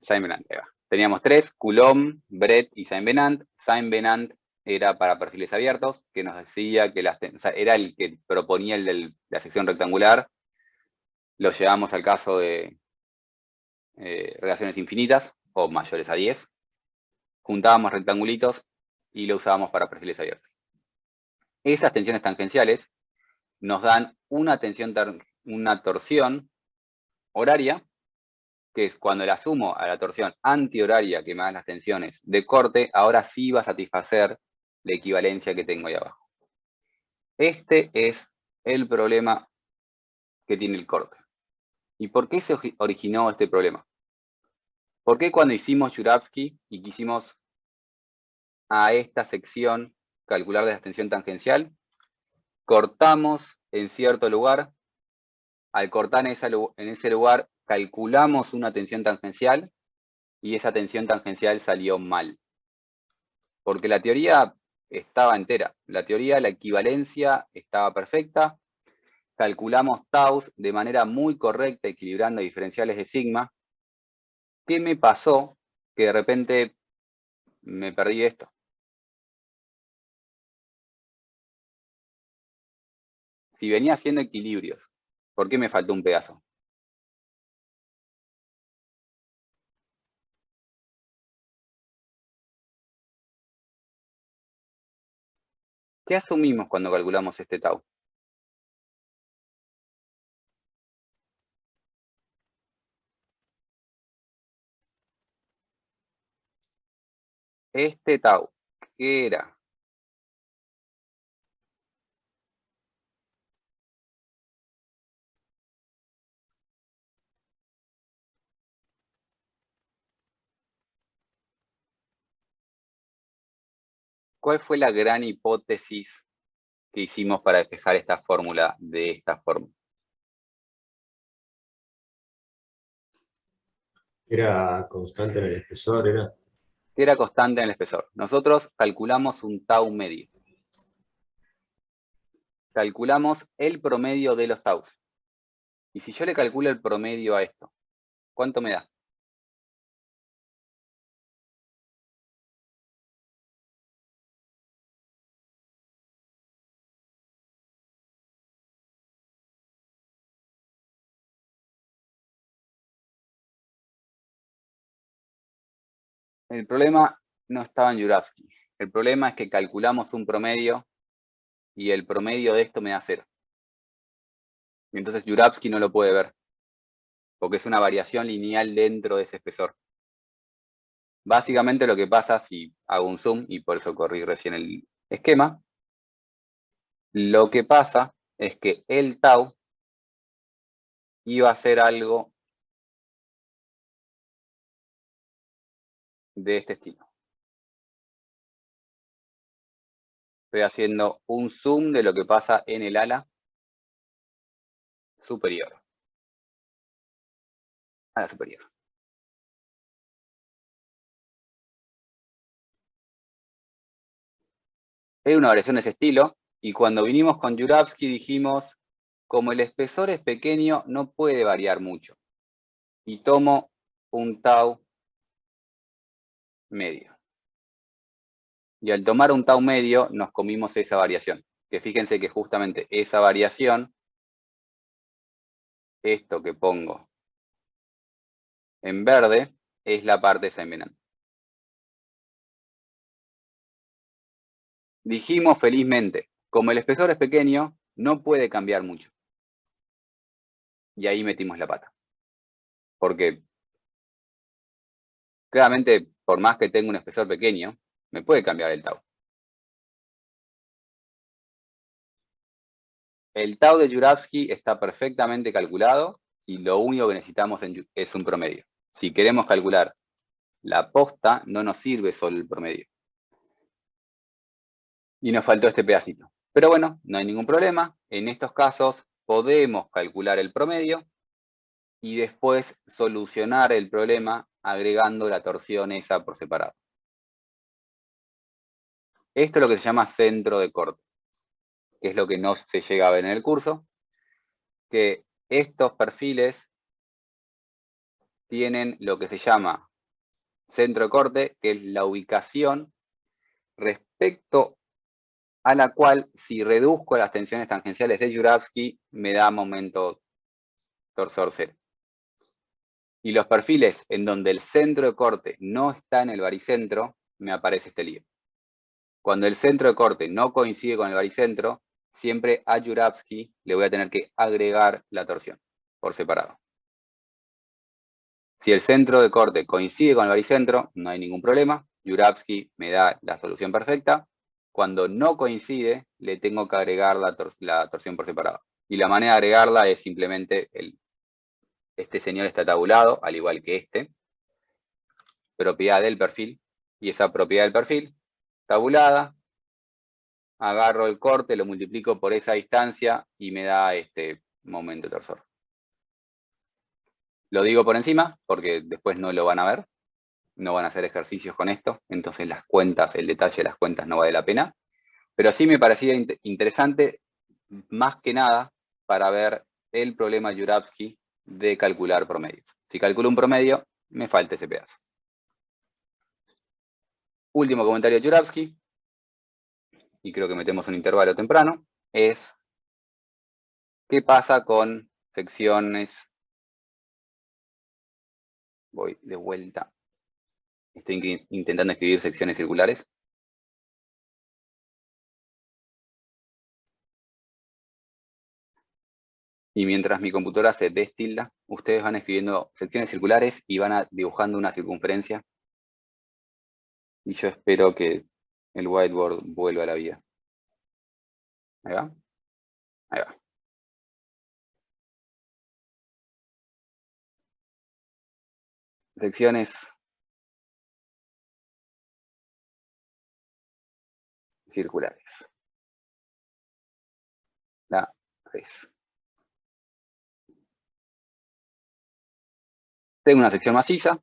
Saint-Venant, teníamos tres, Coulomb, Brett y Saint-Venant. Saint-Venant era para perfiles abiertos, que nos decía que era el que proponía el de la sección rectangular. Lo llevamos al caso de relaciones infinitas o mayores a 10. Juntábamos rectangulitos y lo usábamos para perfiles abiertos. Esas tensiones tangenciales nos dan una torsión horaria, que es cuando la sumo a la torsión antihoraria que me dan las tensiones de corte, ahora sí va a satisfacer la equivalencia que tengo ahí abajo. Este es el problema que tiene el corte. ¿Y por qué se originó este problema? ¿Por qué cuando hicimos Jourhavsky y quisimos a esta sección calcular la extensión tangencial, cortamos en cierto lugar? Al cortar en ese lugar, calculamos una tensión tangencial y esa tensión tangencial salió mal. Porque la teoría estaba entera. La teoría, la equivalencia estaba perfecta. Calculamos taus de manera muy correcta, equilibrando diferenciales de sigma. ¿Qué me pasó? Que de repente me perdí esto. Si venía haciendo equilibrios, ¿por qué me faltó un pedazo? ¿Qué asumimos cuando calculamos este tau? Este tau, ¿qué era? ¿Cuál fue la gran hipótesis que hicimos para despejar esta fórmula de esta forma?
Era constante en el espesor, era.
Que era constante en el espesor. Nosotros calculamos un tau medio. Calculamos el promedio de los taus. Y si yo le calculo el promedio a esto, ¿cuánto me da? El problema no estaba en Jourhavsky. El problema es que calculamos un promedio y el promedio de esto me da 0. Y entonces Jourhavsky no lo puede ver, porque es una variación lineal dentro de ese espesor. Básicamente lo que pasa, si hago un zoom, y por eso corrí recién el esquema, lo que pasa es que el tau iba a ser algo de este estilo. Estoy haciendo un zoom de lo que pasa en el ala superior. Ala superior. Es una variación de ese estilo, y cuando vinimos con Jurafsky dijimos, como el espesor es pequeño, no puede variar mucho. Y tomo un tau medio. Y al tomar un tau medio, nos comimos esa variación. Que fíjense que justamente esa variación, esto que pongo en verde, es la parte Seimenan. Dijimos felizmente, como el espesor es pequeño, no puede cambiar mucho. Y ahí metimos la pata. Porque claramente, por más que tenga un espesor pequeño, me puede cambiar el tau. El tau de Jurafsky está perfectamente calculado y lo único que necesitamos es un promedio. Si queremos calcular la posta, no nos sirve solo el promedio. Y nos faltó este pedacito. Pero bueno, no hay ningún problema. En estos casos podemos calcular el promedio y después solucionar el problema agregando la torsión esa por separado. Esto es lo que se llama centro de corte, que es lo que no se llega a ver en el curso, que estos perfiles tienen lo que se llama centro de corte, que es la ubicación respecto a la cual, si reduzco las tensiones tangenciales de Jurafsky, me da momento torsor cero. Y los perfiles en donde el centro de corte no está en el baricentro, me aparece este lío. Cuando el centro de corte no coincide con el baricentro, siempre a Jurafsky le voy a tener que agregar la torsión por separado. Si el centro de corte coincide con el baricentro, no hay ningún problema. Jurafsky me da la solución perfecta. Cuando no coincide, le tengo que agregar la torsión por separado. Y la manera de agregarla es simplemente, este señor está tabulado, al igual que este. Propiedad del perfil. Y esa propiedad del perfil, tabulada, agarro el corte, lo multiplico por esa distancia y me da este momento torsor. Lo digo por encima, porque después no lo van a ver. No van a hacer ejercicios con esto, entonces las cuentas, el detalle de las cuentas no vale la pena. Pero sí me parecía interesante, más que nada, para ver el problema Jurafsky de calcular promedios. Si calculo un promedio, me falta ese pedazo. Último comentario de Jurafsky, y creo que metemos un intervalo temprano, es ¿qué pasa con secciones? Voy de vuelta. Estoy intentando escribir secciones circulares. Y mientras mi computadora se destilda, ustedes van escribiendo secciones circulares y van dibujando una circunferencia. Y yo espero que el whiteboard vuelva a la vida. Ahí va. Ahí va. Secciones circulares. La 3. Tengo una sección maciza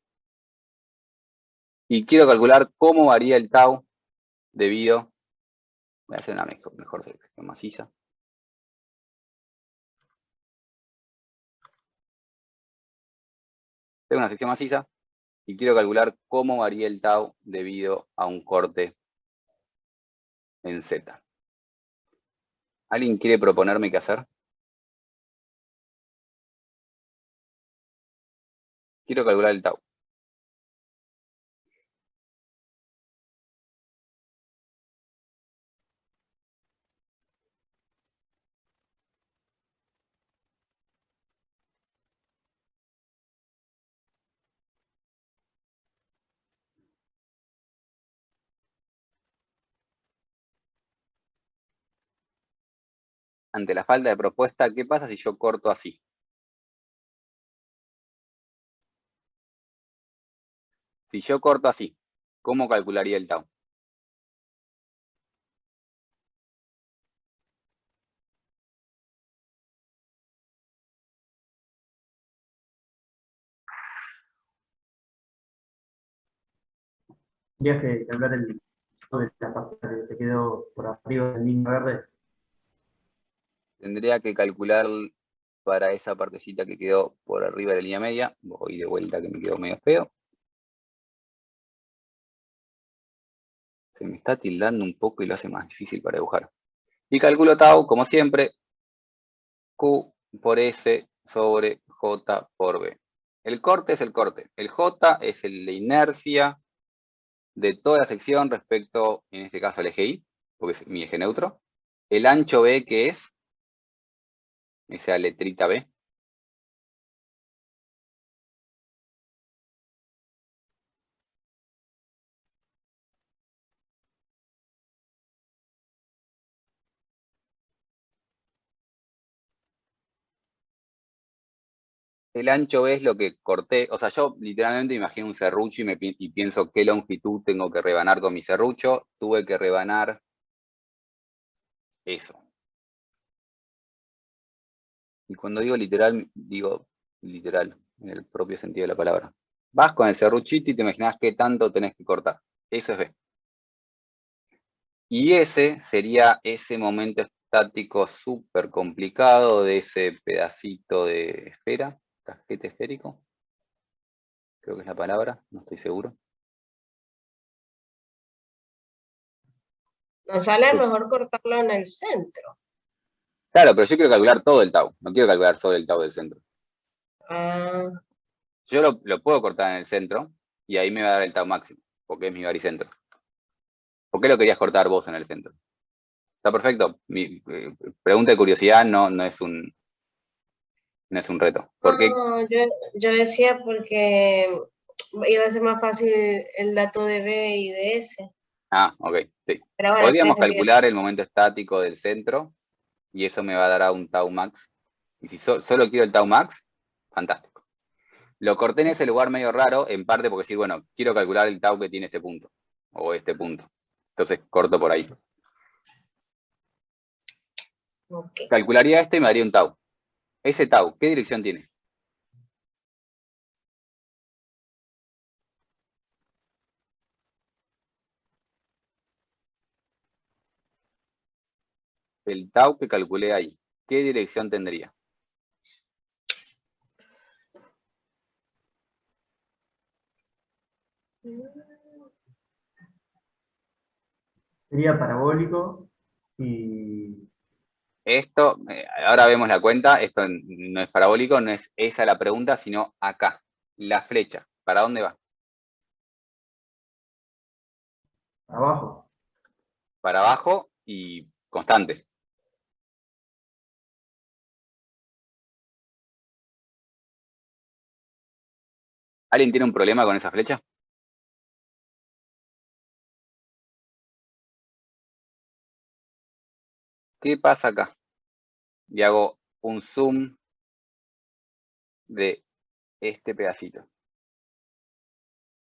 y quiero calcular cómo varía el tau debido. Voy a hacer una mejor sección maciza. Tengo una sección maciza y quiero calcular cómo varía el tau debido a un corte en Z. ¿Alguien quiere proponerme qué hacer? Quiero calcular el tau. Ante la falta de propuesta, ¿qué pasa si yo corto así? Si yo corto así, ¿cómo calcularía el tau?
Tendrías que hablar de la parte que te quedó por arriba de la línea verde.
Tendría que calcular para esa partecita que quedó por arriba de la línea media. Voy de vuelta que me quedó medio feo. Se me está tildando un poco y lo hace más difícil para dibujar. Y calculo tau, como siempre, Q por S sobre J por B. El corte es el corte. El J es la inercia de toda la sección respecto, en este caso, al eje Y, porque es mi eje neutro. El ancho B, que es esa letrita B. El ancho B es lo que corté. O sea, yo literalmente imagino un serrucho y pienso qué longitud tengo que rebanar con mi serrucho. Tuve que rebanar eso. Y cuando digo literal en el propio sentido de la palabra. Vas con el serruchito y te imaginas qué tanto tenés que cortar. Eso es B. Y ese sería ese momento estático súper complicado de ese pedacito de esfera, casquete esférico. Creo que es la palabra, no estoy seguro.
Nos sale mejor cortarlo en el centro.
Claro, pero yo quiero calcular todo el tau, no quiero calcular solo el tau del centro.
Ah,
Yo lo puedo cortar en el centro y ahí me va a dar el tau máximo, porque es mi baricentro. ¿Por qué lo querías cortar vos en el centro? Está perfecto. Mi pregunta de curiosidad no es un reto. ¿Por qué?
no, yo decía porque iba a ser más fácil el dato de B y de S.
Ah, ok, sí.
Pero bueno, tiene
Podríamos
sentido.
calcular el momento estático del centro y eso me va a dar a un tau max. Y si solo quiero el tau max, fantástico. Lo corté en ese lugar medio raro, en parte porque sí, bueno, quiero calcular el tau que tiene este punto, o este punto. Entonces corto por ahí.
Ok.
Calcularía este y me daría un tau. Ese tau, ¿qué dirección tiene? El tau que calculé ahí, ¿qué dirección tendría?
Sería parabólico y
Esto, ahora vemos la cuenta, esto no es parabólico, no es esa la pregunta, sino acá, la flecha, ¿para dónde va?
abajo.
Para abajo y constante. ¿Alguien tiene un problema con esa flecha? ¿Qué pasa acá? Y hago un zoom de este pedacito.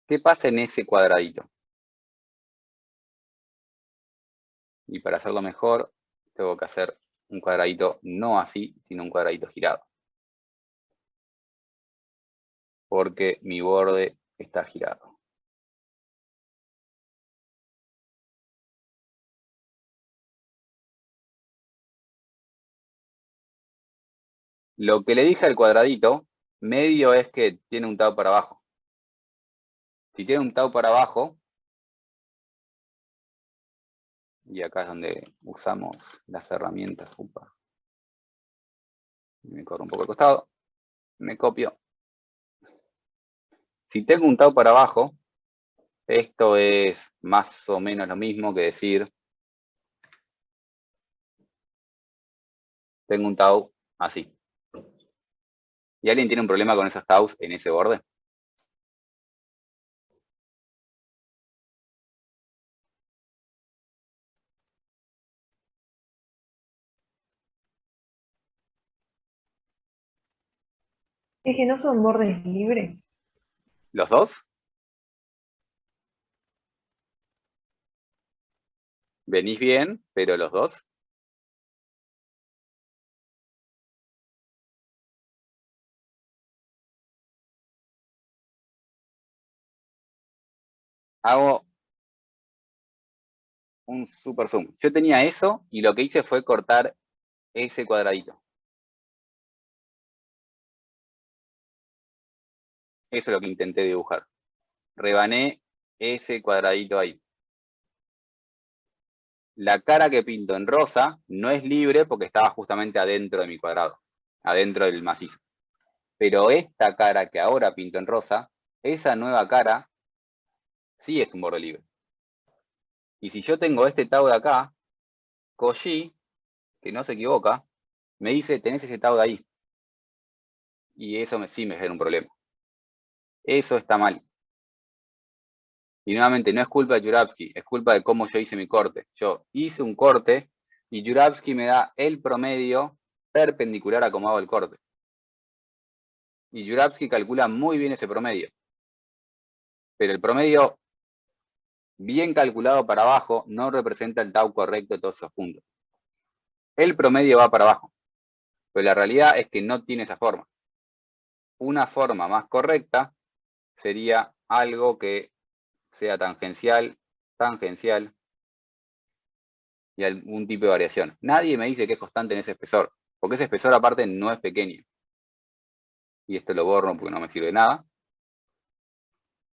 ¿Qué pasa en ese cuadradito? Y para hacerlo mejor, tengo que hacer un cuadradito no así, sino un cuadradito girado. Porque mi borde está girado. Lo que le dije al cuadradito, medio es que tiene un tau para abajo. Si tiene un tau para abajo, y acá es donde usamos las herramientas, me corro un poco al costado, me copio. Si tengo un tau para abajo, esto es más o menos lo mismo que decir, tengo un tau así. ¿Y alguien tiene un problema con esos taus en ese borde?
Es que no son bordes libres.
¿Los dos? Venís bien, pero los dos. Hago un super zoom. Yo tenía eso y lo que hice fue cortar ese cuadradito. Eso es lo que intenté dibujar. Rebané ese cuadradito ahí. La cara que pinto en rosa no es libre porque estaba justamente adentro de mi cuadrado, adentro del macizo. Pero esta cara que ahora pinto en rosa, esa nueva cara, sí es un borde libre. Y si yo tengo este tau de acá, Koji, que no se equivoca, me dice, tenés ese tau de ahí. Y eso sí me genera un problema. Eso está mal. Y nuevamente, no es culpa de Jurafsky, es culpa de cómo yo hice mi corte. Yo hice un corte y Jurafsky me da el promedio perpendicular a cómo hago el corte. Y Jurafsky calcula muy bien ese promedio. Pero el promedio bien calculado para abajo no representa el tau correcto de todos esos puntos. El promedio va para abajo, pero la realidad es que no tiene esa forma. Una forma más correcta sería algo que sea tangencial, tangencial y algún tipo de variación. Nadie me dice que es constante en ese espesor, porque ese espesor aparte no es pequeño. Y esto lo borro porque no me sirve de nada.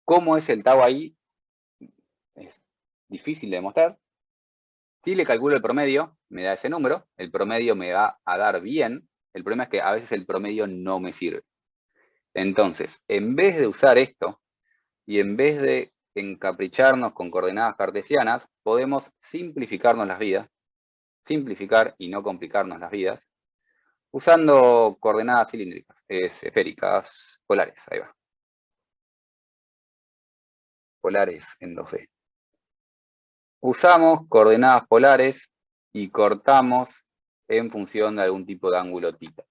¿Cómo es el tau ahí? Es difícil de demostrar. Si le calculo el promedio, me da ese número, el promedio me va a dar bien. El problema es que a veces el promedio no me sirve. Entonces, en vez de usar esto, y en vez de encapricharnos con coordenadas cartesianas, podemos simplificarnos las vidas, simplificar y no complicarnos las vidas, usando coordenadas cilíndricas, esféricas, polares, ahí va. Polares en 2D. Usamos coordenadas polares y cortamos en función de algún tipo de ángulo θ.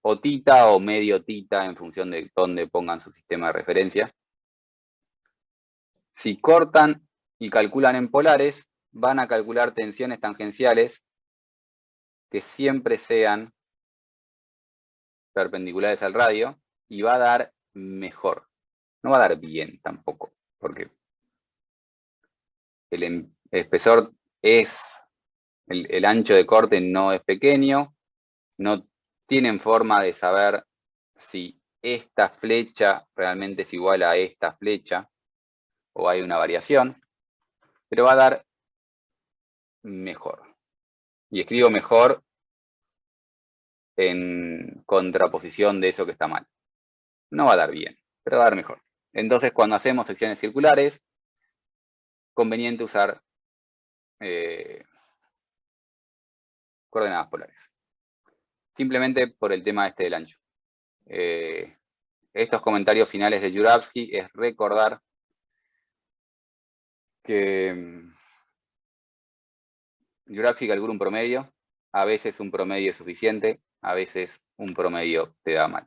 O θ o medio θ en función de dónde pongan su sistema de referencia. Si cortan y calculan en polares, van a calcular tensiones tangenciales que siempre sean perpendiculares al radio y va a dar mejor. No va a dar bien tampoco, porque el espesor es, el ancho de corte no es pequeño, no tienen forma de saber si esta flecha realmente es igual a esta flecha o hay una variación, pero va a dar mejor. Y escribo mejor en contraposición de eso que está mal. No va a dar bien, pero va a dar mejor. Entonces, cuando hacemos secciones circulares, conveniente usar coordenadas polares. Simplemente por el tema este del ancho. Estos comentarios finales de Jurafsky es recordar que Jurafsky calcula un promedio, a veces un promedio es suficiente, a veces un promedio te da mal.